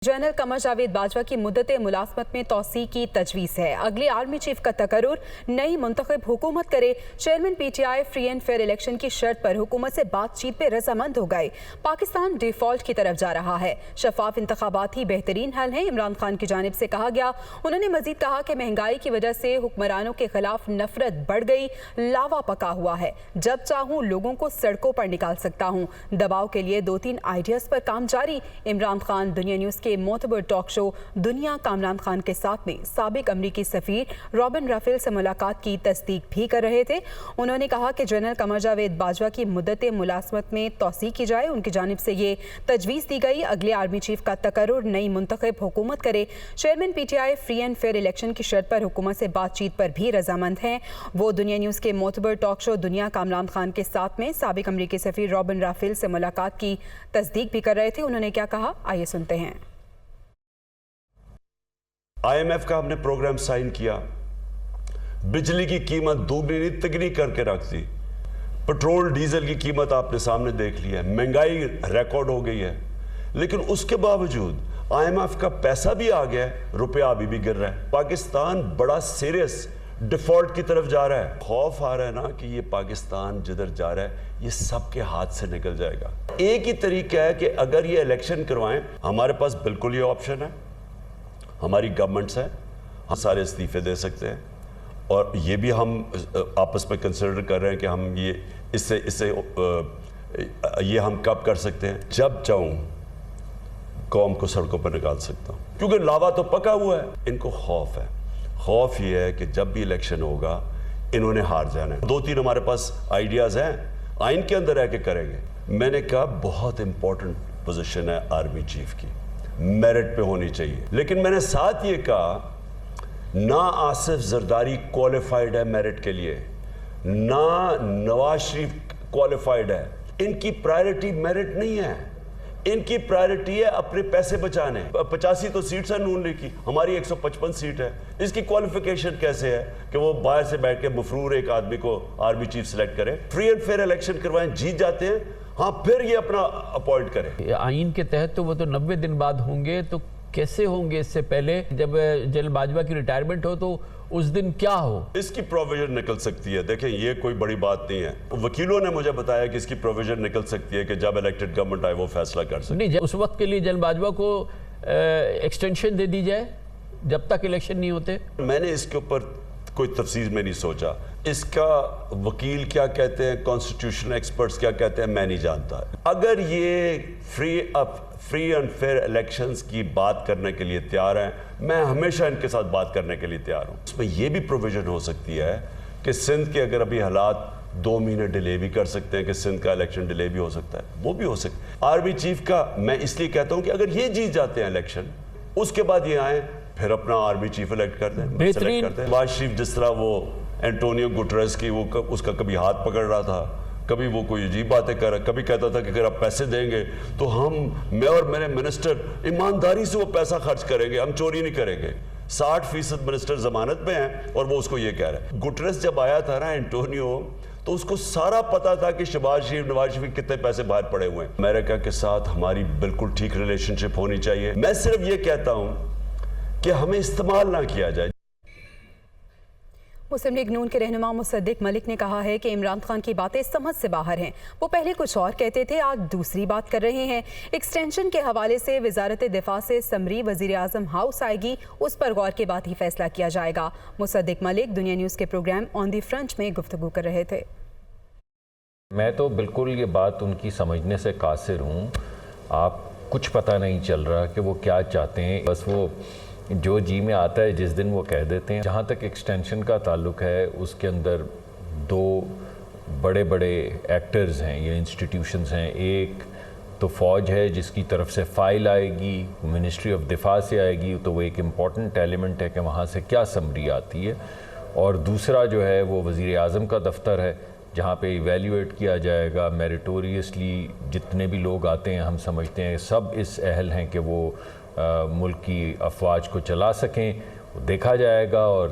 General Qamar Javed Bajwa की मुद्दत मुलाजमत में तोसी की तजवीज़ है। अगले आर्मी चीफ का तकर्रुर नई मुंतखब हुकूमत करे। Chairman PTI free and fair election की शर्त पर हुकूमत से बातचीत पे रजामंद हो गए। पाकिस्तान डिफॉल्ट की तरफ जा रहा है। शफाफ इंतखाबात ही बेहतरीन हल है, इमरान खान की जानिब से कहा गया। उन्होंने मजीद कहा कि महंगाई की वजह से हुक्मरानों के खिलाफ नफरत बढ़ गई, लावा पका हुआ है। जब चाहूँ लोगों को सड़कों पर निकाल सकता हूँ। दबाव के लिए 2-3 आइडियाज पर काम जारी। इमरान खान दुनिया न्यूज़ के मोतबर टॉक शो दुनिया का इमरान खान के साथ में साबिक अमरीकी सफीर रॉबिन राफेल से मुलाकात की तस्दीक भी कर रहे थे। उन्होंने कहा कि जनरल कमर जावेद बाजवा की मुद्दत मुलाजमत में तोसी की जाए। उनकी जानिब से ये तजवीज़ दी गई। अगले आर्मी चीफ का तकर्रुर नई मुंतखब हुकूमत करे। Chairman PTI free and fair election की शर्त पर हुकूमत से बातचीत पर भी रजामंद हैं। वो दुनिया न्यूज़ के मोतबर टॉक शो दुनिया का इमरान खान के साथ में साबिक अमरीकी सफीर रॉबिन राफेल से मुलाकात की तस्दीक भी कर रहे थे। उन्होंने क्या कहा, आइए सुनते हैं। IMF का हमने प्रोग्राम साइन किया, बिजली की कीमत दुगनी तिगनी करके रख दी, पेट्रोल डीजल की कीमत आपने सामने देख लिया है, महंगाई रिकॉर्ड हो गई है। लेकिन उसके बावजूद IMF का पैसा भी आ गया है, रुपया अभी भी गिर रहा है। पाकिस्तान बड़ा सीरियस डिफॉल्ट की तरफ जा रहा है। खौफ आ रहा है ना कि ये पाकिस्तान जिधर जा रहा है ये सबके हाथ से निकल जाएगा। एक ही तरीका है कि अगर ये इलेक्शन करवाएं, हमारे पास बिल्कुल ये ऑप्शन है, हमारी गवर्नमेंट्स हैं, हम सारे इस्तीफे दे सकते हैं। और ये भी हम आपस में कंसिडर कर रहे हैं कि हम ये हम कब कर सकते हैं, जब चाहूँ कौम को सड़कों पर निकाल सकता हूँ, क्योंकि लावा तो पका हुआ है। इनको खौफ है, खौफ ये है कि जब भी इलेक्शन होगा इन्होंने हार जाना है। 2-3 हमारे पास आइडियाज़ हैं, आइन के अंदर रह के करेंगे। मैंने कहा बहुत इंपॉर्टेंट पोजीशन है आर्मी चीफ की, मेरिट पे होनी चाहिए। लेकिन मैंने साथ ये कहा ना आसिफ जरदारी क्वालिफाइड है मेरिट के लिए, ना नवाज शरीफ क्वालिफाइड है। इनकी प्रायोरिटी मेरिट नहीं है, इनकी प्रायोरिटी है अपने पैसे बचाने। 85 तो सीट्स है नून लीग की, हमारी 155 सीट है। इसकी क्वालिफिकेशन कैसे है कि वो बाहर से बैठ के मफरूर एक आदमी को आर्मी चीफ सेलेक्ट करे। फ्री एंड फेयर इलेक्शन करवाएं, जीत जाते हैं, हाँ फिर ये अपना अपॉइंट करें। आइन के तहत तो वो तो 90 दिन बाद होंगे, तो कैसे होंगे? इससे पहले जब जनरल बाजवा की रिटायरमेंट हो तो उस दिन क्या हो? इसकी प्रोविजन निकल सकती है। देखें ये कोई बड़ी बात नहीं है। वकीलों ने मुझे बताया कि इसकी प्रोविजन निकल सकती है कि जब इलेक्टेड गवर्नमेंट आए वो फैसला कर सकती है। नहीं, उस वक्त के लिए जनरल बाजवा को एक्सटेंशन दे दी जाए जब तक इलेक्शन नहीं होते। मैंने इसके ऊपर कोई तफसील में नहीं सोचा। इसका वकील क्या कहते हैं, कॉन्स्टिट्यूशनल एक्सपर्ट्स क्या कहते हैं, मैं नहीं जानता। अगर ये फ्री एंड फेयर इलेक्शंस की बात करने के लिए तैयार हैं, मैं हमेशा इनके साथ बात करने के लिए तैयार हूँ। इसमें यह भी प्रोविजन हो सकती है कि सिंध के अगर अभी हालात 2 महीने डिले भी कर सकते हैं, कि सिंध का इलेक्शन डिले भी हो सकता है, वो भी हो सकता है। आर्मी चीफ का मैं इसलिए कहता हूँ कि अगर ये जीत जाते हैं इलेक्शन, उसके बाद ये आए फिर अपना आर्मी चीफ इलेक्ट करते हैं, सेलेक्ट करते हैं। नवाज शरीफ जिस तरह वो एंटोनियो गुटरेस की उसका कभी हाथ पकड़ रहा था, कभी वो कोई अजीब बातें कर रहा, कभी कहता था कि अगर आप पैसे देंगे तो मैं और मेरे मिनिस्टर ईमानदारी से वो पैसा खर्च करेंगे, हम चोरी नहीं करेंगे। 60% मिनिस्टर जमानत में हैं और वो उसको ये कह रहा है। गुटरेस जब आया था ना एंटोनियो, तो उसको सारा पता था कि शहबाज शरीफ, नवाज शरीफ कितने पैसे बाहर पड़े हुए हैं। अमेरिका के साथ हमारी बिल्कुल ठीक रिलेशनशिप होनी चाहिए। मैं सिर्फ ये कहता हूं कि हमें इस्तेमाल ना किया जाए। मुस्लिम लीग नून के रहनुमा मुसद्दिक मलिक ने कहा है कि इमरान खान की बातें समझ से बाहर हैं। वो पहले कुछ और कहते थे, आज दूसरी बात कर रहे हैं। एक्सटेंशन के हवाले से वजारत दिफा से समरी वजीर आजम हाउस आएगी, उस पर गौर के बाद ही फैसला किया जाएगा। मुसद्दिक मलिक दुनिया न्यूज़ के प्रोग्राम ऑन द फ्रंट में गुफ्तगू कर रहे थे। मैं तो बिल्कुल ये बात उनकी समझने से कासिर हूँ। आप कुछ पता नहीं चल रहा कि वो क्या चाहते हैं, बस वो जो जी में आता है जिस दिन वो कह देते हैं। जहाँ तक एक्सटेंशन का ताल्लुक है, उसके अंदर 2 बड़े बड़े एक्टर्स हैं या इंस्टीट्यूशंस हैं। एक तो फ़ौज है जिसकी तरफ से फ़ाइल आएगी, मिनिस्ट्री ऑफ दिफा से आएगी, तो वो एक इम्पॉर्टेंट एलिमेंट है कि वहाँ से क्या समरी आती है। और दूसरा जो है वो वज़ीर आज़म का दफ्तर है, जहाँ पे इवेल्यूएट किया जाएगा मेरिटोरियसली। जितने भी लोग आते हैं हम समझते हैं सब इस अहल हैं कि वो मुल्क की अफवाज को चला सकें, देखा जाएगा। और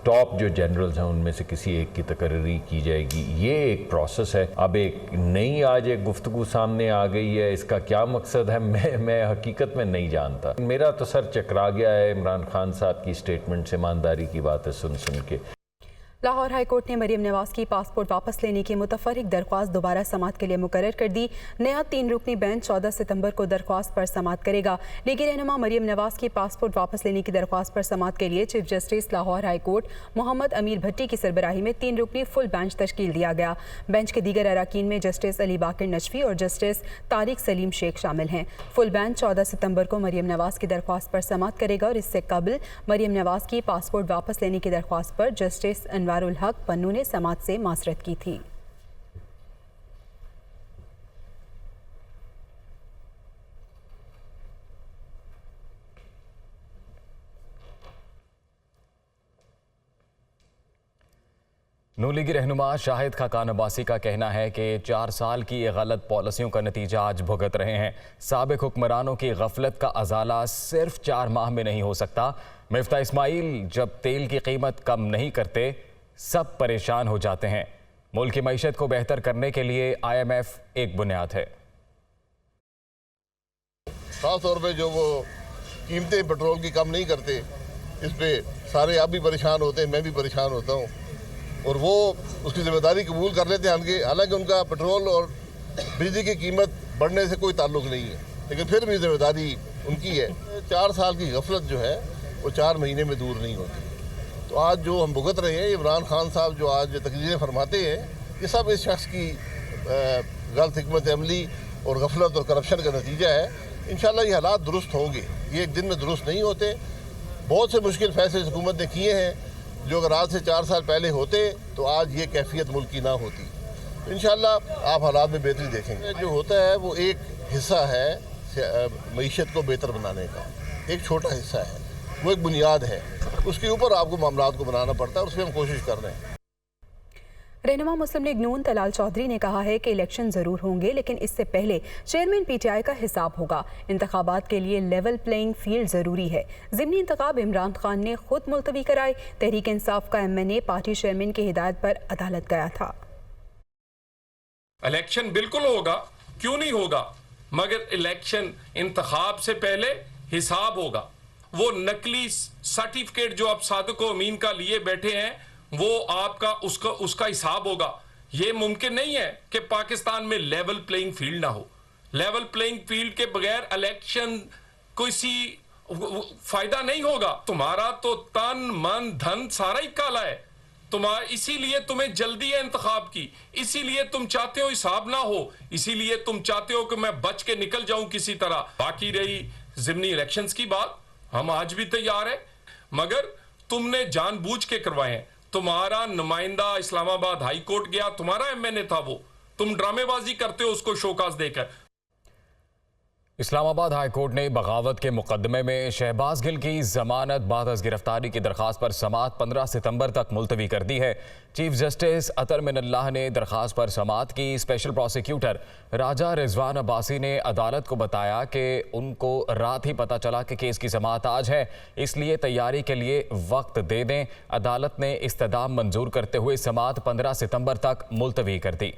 टॉप जो जनरल्स हैं उनमें से किसी एक की तकर्री की जाएगी। ये एक प्रोसेस है। अब एक नई आज एक गुफ्तगू सामने आ गई है, इसका क्या मकसद है मैं हकीकत में नहीं जानता। मेरा तो सर चकरा गया है इमरान खान साहब की स्टेटमेंट से, ईमानदारी की बातें सुन के। लाहौर हाई कोर्ट ने मरीम नवाज की पासपोर्ट वापस लेने की मुतफर्रिक दरख्वास्त दोबारा समाअत के लिए मुकर्रर कर दी। नया 3 रुकनी बेंच 14 सितंबर को दरख्वास्त पर समाअत करेगा। लीगी रहनुमा मरीम नवाज की पासपोर्ट वापस लेने की दरख्वास्त पर समाअत के लिए chief justice Lahore high court Mohammad Amir Bhatti की सरबराही में 3 रुकनी फुल बेंच तश्कील दिया गया। बेंच के दीगर अरकान में जस्टिस अली बाकिर नजफी और जस्टिस तारिक सलीम शेख शामिल हैं। फुल बेंच 14 सितंबर को मरीम नवाज की दरख्वास्त पर समाअत करेगा और इससे कबल मरीम नवाज की पासपोर्ट वापस लेने की दरख्वास्त पर जस्टिस अनवारुल हक पन्नू ने समाअत से मासरत की थी। नून लीगी रहनुमा शाहिद खाकान अब्बासी का कहना है कि 4 साल की गलत पॉलिसियों का नतीजा आज भुगत रहे हैं। साबिक हुक्मरानों की गफलत का अजाला सिर्फ 4 माह में नहीं हो सकता। मिफ्ता इस्माइल जब तेल की कीमत कम नहीं करते सब परेशान हो जाते हैं। मुल्क की मईशत को बेहतर करने के लिए IMF एक बुनियाद है। खास तौर पे जो वो कीमतें पेट्रोल की कम नहीं करते, इस पे सारे आप भी परेशान होते हैं, मैं भी परेशान होता हूँ, और वो उसकी जिम्मेदारी कबूल कर लेते हैं। हालांकि उनका पेट्रोल और बिजली की कीमत बढ़ने से कोई ताल्लुक नहीं है, लेकिन फिर भी जिम्मेदारी उनकी है। 4 साल की गफलत जो है वो 4 महीने में दूर नहीं होती। तो आज जो हम भुगत रहे हैं, इमरान खान साहब जो आज तकरीरें फरमाते हैं, ये सब इस शख्स की गलत हिकमत अमली और गफलत और करप्शन का नतीजा है। इंशाल्लाह ये हालात दुरुस्त होंगे, ये एक दिन में दुरुस्त नहीं होते। बहुत से मुश्किल फैसले हुकूमत ने किए हैं जो अगर आज से 4 साल पहले होते तो आज ये कैफियत मुल्क की ना होती। तो इंशाल्लाह आप हालात में बेहतरी देखेंगे। जो होता है वो एक हिस्सा है मईशत को बेहतर बनाने का, एक छोटा हिस्सा है, वो एक बुनियाद है, उसके ऊपर आपको मामलात को बनाना पड़ता है, उसमें हम कोशिश कर रहे हैं। रहनुमा मुस्लिम लीग नून तलाल चौधरी ने कहा है कि इलेक्शन जरूर होंगे, लेकिन इससे पहले चेयरमैन PTI का हिसाब होगा। इंतखाबात के लिए लेवल प्लेइंग फील्ड जरूरी है। ज़िमनी इंतखाब इमरान खान ने खुद मुलतवी कराए। तहरीक इंसाफ का MNA पार्टी चेयरमैन की हिदायत पर अदालत गया था। इलेक्शन बिल्कुल होगा, क्यों नहीं होगा, मगर इलेक्शन इंतखाब से पहले हिसाब होगा। वो नकली सर्टिफिकेट जो आप सादिक अमीन का लिए बैठे हैं, वो आपका उसका हिसाब होगा। ये मुमकिन नहीं है कि पाकिस्तान में लेवल प्लेइंग फील्ड ना हो। लेवल प्लेइंग फील्ड के बगैर इलेक्शन किसी फायदा नहीं होगा। तुम्हारा तो तन मन धन सारा ही काला है तुम्हारा, इसीलिए तुम्हें जल्दी है इंतखाब की, इसीलिए तुम चाहते हो हिसाब ना हो, इसीलिए तुम चाहते हो कि मैं बच के निकल जाऊं किसी तरह। बाकी रही ज़िमनी इलेक्शंस की बात, हम आज भी तैयार हैं, मगर तुमने जानबूझ के करवाए हैं। तुम्हारा नुमाइंदा इस्लामाबाद हाई कोर्ट गया, तुम्हारा MNA था वो, तुम ड्रामेबाजी करते हो उसको शोकाज देकर। इस्लामाबाद हाई कोर्ट ने बगावत के मुकदमे में शहबाज गिल की जमानत बाद अज गिरफ्तारी की दरख्वास्त पर समाअत 15 सितंबर तक मुलतवी कर दी है। चीफ जस्टिस अतर मिनल्लाह ने दरख्वास्त पर समाअत की। स्पेशल प्रोसिक्यूटर राजा रिजवान अब्बासी ने अदालत को बताया कि उनको रात ही पता चला कि केस की समाअत आज है, इसलिए तैयारी के लिए वक्त दे दें। अदालत ने इस्तदाम मंजूर करते हुए समाअत 15 सितंबर तक मुलतवी कर दी।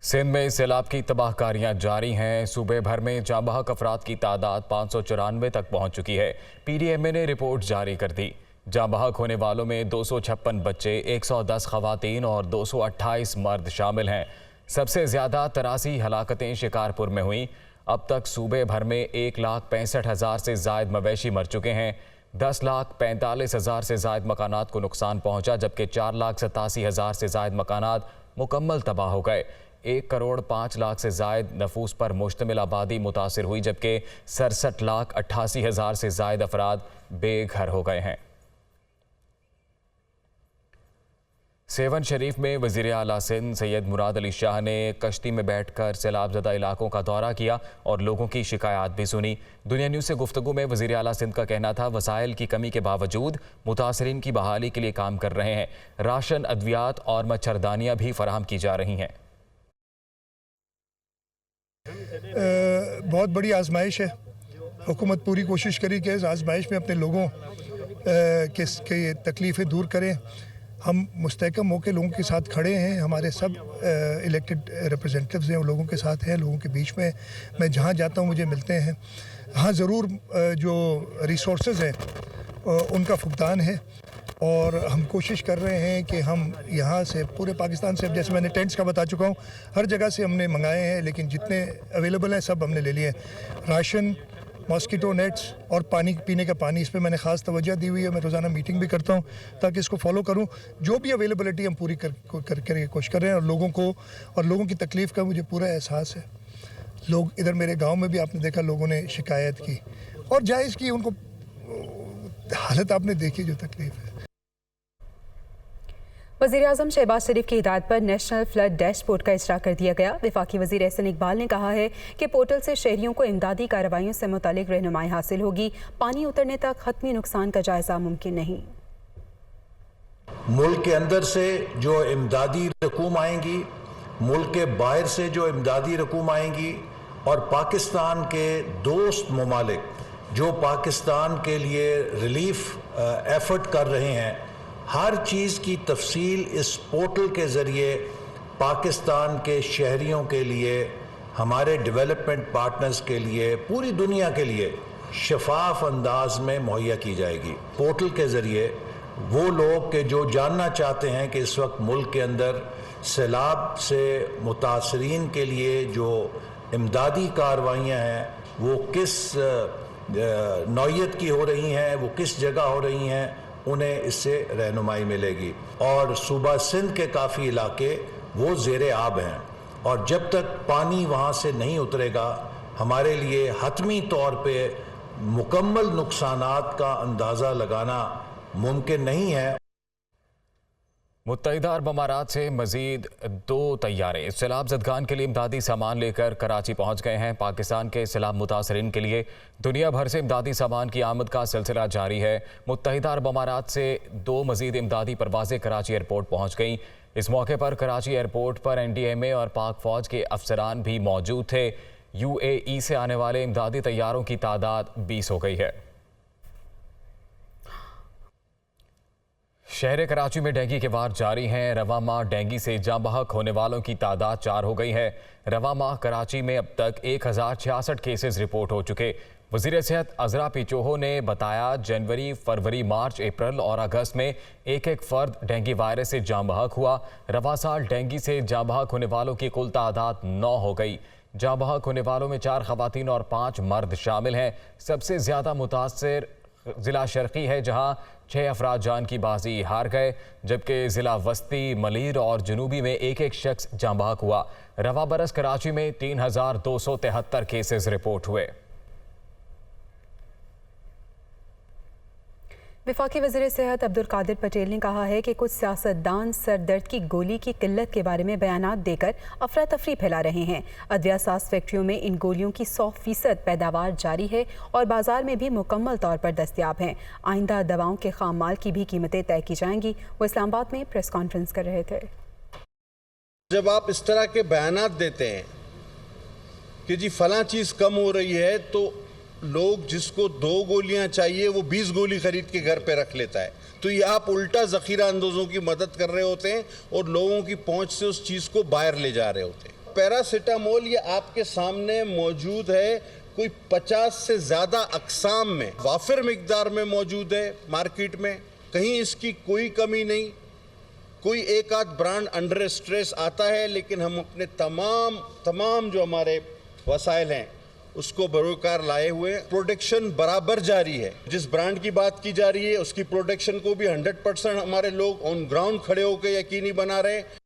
सिंध में सैलाब की तबाहकारियां जारी हैं। सूबे भर में जाँ बहक अफराद की तादाद 594 तक पहुंच चुकी है। PDMA ने रिपोर्ट जारी कर दी। जाँ बहक होने वालों में 256 बच्चे, 110 खवातीन और 228 मर्द शामिल हैं। सबसे ज़्यादा 83 हलाकतें शिकारपुर में हुई। अब तक सूबे भर में 1,65,000 से ज़ायद मवेशी मर चुके हैं। 10,45,000 से ज़ायद मकानात को नुकसान पहुँचा, जबकि 4,87,000 से ज़ायद मकानात मुकम्मल तबाह हो गए। 1,05,00,000 से ज़ायद नफूस पर मुश्तमिल आबादी मुतासिर हुई, जबकि 67,88,000 से ज़ायद अफराद बेघर हो गए हैं। सेवन शरीफ में वज़ीर आला सिंध सैयद मुराद अली शाह ने कश्ती में बैठकर सैलाबज़दा इलाकों का दौरा किया और लोगों की शिकायत भी सुनी। दुनिया न्यूज़ से गुफ्तगू में वज़ीर आला सिंध का कहना था, वसाइल की कमी के बावजूद मुतासरीन की बहाली के लिए काम कर रहे हैं। राशन, अद्वियात और मच्छरदानियाँ भी फराहम की जा रही हैं। बहुत बड़ी आजमाइश है। हुकूमत पूरी कोशिश करी कि इस आजमाइश में अपने लोगों के तकलीफ़ें दूर करें। हम मुस्तहकम होकर लोगों के साथ खड़े हैं, हमारे सब इलेक्टेड रिप्रेजेंटेटिव्स हैं, लोगों के साथ हैं, लोगों के बीच में मैं जहाँ जाता हूँ मुझे मिलते हैं। हाँ, ज़रूर जो रिसोर्सेज हैं उनका फुकदान है और हम कोशिश कर रहे हैं कि हम यहाँ से पूरे पाकिस्तान से, जैसे मैंने टेंट्स का बता चुका हूँ, हर जगह से हमने मंगाए हैं, लेकिन जितने अवेलेबल हैं सब हमने ले लिए। राशन, मॉस्किटो नेट्स और पानी, पीने का पानी, इस पे मैंने ख़ास तवज्जो दी हुई है। मैं रोज़ाना मीटिंग भी करता हूँ ताकि इसको फॉलो करूँ। जो भी अवेलेबिलिटी हम पूरी करके कोशिश कर रहे हैं और लोगों की तकलीफ़ का मुझे पूरा एहसास है। लोग इधर मेरे गांव में भी आपने देखा, लोगों ने शिकायत की और जायज़ की, उनको हालत आपने देखी जो तकलीफ़ है। वज़ीर-ए-आज़म शहबाज शरीफ की हिदायत पर नेशनल फ्लड डैशबोर्ड का इजरा कर दिया गया। वफाकी वज़ीर एहसन इकबाल ने कहा है कि पोर्टल से शहरियों को इमदादी कार्रवाइयों से मुतालिक रहनुमाई हासिल होगी। पानी उतरने तक हतमी नुकसान का जायज़ा मुमकिन नहीं। मुल्क के अंदर से जो इमदादी रकूम आएंगी, मुल्क के बाहर से जो इमदादी रकूम आएंगी और पाकिस्तान के दोस्त ममालिक जो पाकिस्तान के लिए रिलीफ एफर्ट कर रहे हैं, हर चीज़ की तफसील इस पोर्टल के ज़रिए पाकिस्तान के शहरियों के लिए, हमारे डेवलपमेंट पार्टनर्स के लिए, पूरी दुनिया के लिए शफाफ अंदाज में मुहैया की जाएगी। पोर्टल के ज़रिए वो लोग के जो जानना चाहते हैं कि इस वक्त मुल्क के अंदर सैलाब से मुतासरीन के लिए जो इमदादी कार्रवाइयाँ हैं वो किस नौयत की हो रही हैं, वो किस जगह हो रही हैं, उन्हें इससे रहनुमाई मिलेगी। और सूबा सिंध के काफ़ी इलाके वो ज़ेरे आब हैं और जब तक पानी वहाँ से नहीं उतरेगा हमारे लिए हतमी तौर पे मुकम्मल नुकसानात का अंदाज़ा लगाना मुमकिन नहीं है। मुत्तहिदा अरब अमारात से मजीद 2 तैयारे सैलाब ज़दगान के लिए इमदादी सामान लेकर कराची पहुंच गए हैं। पाकिस्तान के सैलाब मुतासरीन के लिए दुनिया भर से इमदादी सामान की आमद का सिलसिला जारी है। मुत्तहिदा अरब अमारात से 2 मजीद इमदादी परवाज़ें कराची एयरपोर्ट पहुंच गईं। इस मौके पर कराची एयरपोर्ट पर NDMA और पाक फ़ौज के अफसरान भी मौजूद थे। UAE से आने वाले इमदादी तैयारों की तादाद 20 हो गई है। शहर कराची में डेंगू के वार जारी हैं। रवा माह डेंगू से जाँ बहक होने वालों की तादाद 4 हो गई है। रवा माह कराची में अब तक 1066 केसेस रिपोर्ट हो चुके। वज़ीर सेहत अज़रा पिचोहो ने बताया जनवरी, फरवरी, मार्च, अप्रैल और अगस्त में एक फ़र्द डेंगू वायरस से जाँ बहक हुआ। रवा साल डेंगू से जाँ बहक होने वालों की कुल तादाद 9 हो गई। जाँ बहक होने वालों में 4 ख़वातीन और 5 मर्द शामिल हैं। सबसे ज़्यादा मुतासर ज़िला शर्की है जहाँ 6 अफराद जान की बाजी हार गए, जबकि ज़िला वस्ती, मलीर और जनूबी में एक शख्स जाँ बहक हुआ। रवा बरस कराची में 3273 केसेस रिपोर्ट हुए। वफाकी वज़ीर सेहत अब्दुल कादिर पटेल ने कहा है कि कुछ सियासतदान सर दर्द की गोली की किल्लत के बारे में बयानात देकर अफरा तफरी फैला रहे हैं। अदविया साज फैक्ट्रियों में इन गोलियों की 100% पैदावार जारी है और बाजार में भी मुकम्मल तौर पर दस्तयाब हैं। आइंदा दवाओं के खाम माल की भी कीमतें तय की जाएंगी। वो इस्लामाबाद में प्रेस कॉन्फ्रेंस कर रहे थे। जब आप इस तरह के बयानात देते हैं कि जी फलां चीज़ कम हो रही है, तो लोग जिसको 2 गोलियां चाहिए वो 20 गोली खरीद के घर पे रख लेता है। तो ये आप उल्टा ज़ख़ीरा अंदोज़ों की मदद कर रहे होते हैं और लोगों की पहुंच से उस चीज़ को बाहर ले जा रहे होते हैं। पैरासीटामोल ये आपके सामने मौजूद है, कोई 50 से ज़्यादा अक़साम में वाफिर मिकदार में मौजूद है मार्केट में, कहीं इसकी कोई कमी नहीं। कोई एक आध ब्रांड अंडर स्ट्रेस आता है, लेकिन हम अपने तमाम जो हमारे वसाइल हैं उसको बरोकार लाए हुए। प्रोडक्शन बराबर जारी है। जिस ब्रांड की बात की जा रही है उसकी प्रोडक्शन को भी 100% हमारे लोग ऑन ग्राउंड खड़े होकर यकीनी बना रहे हैं।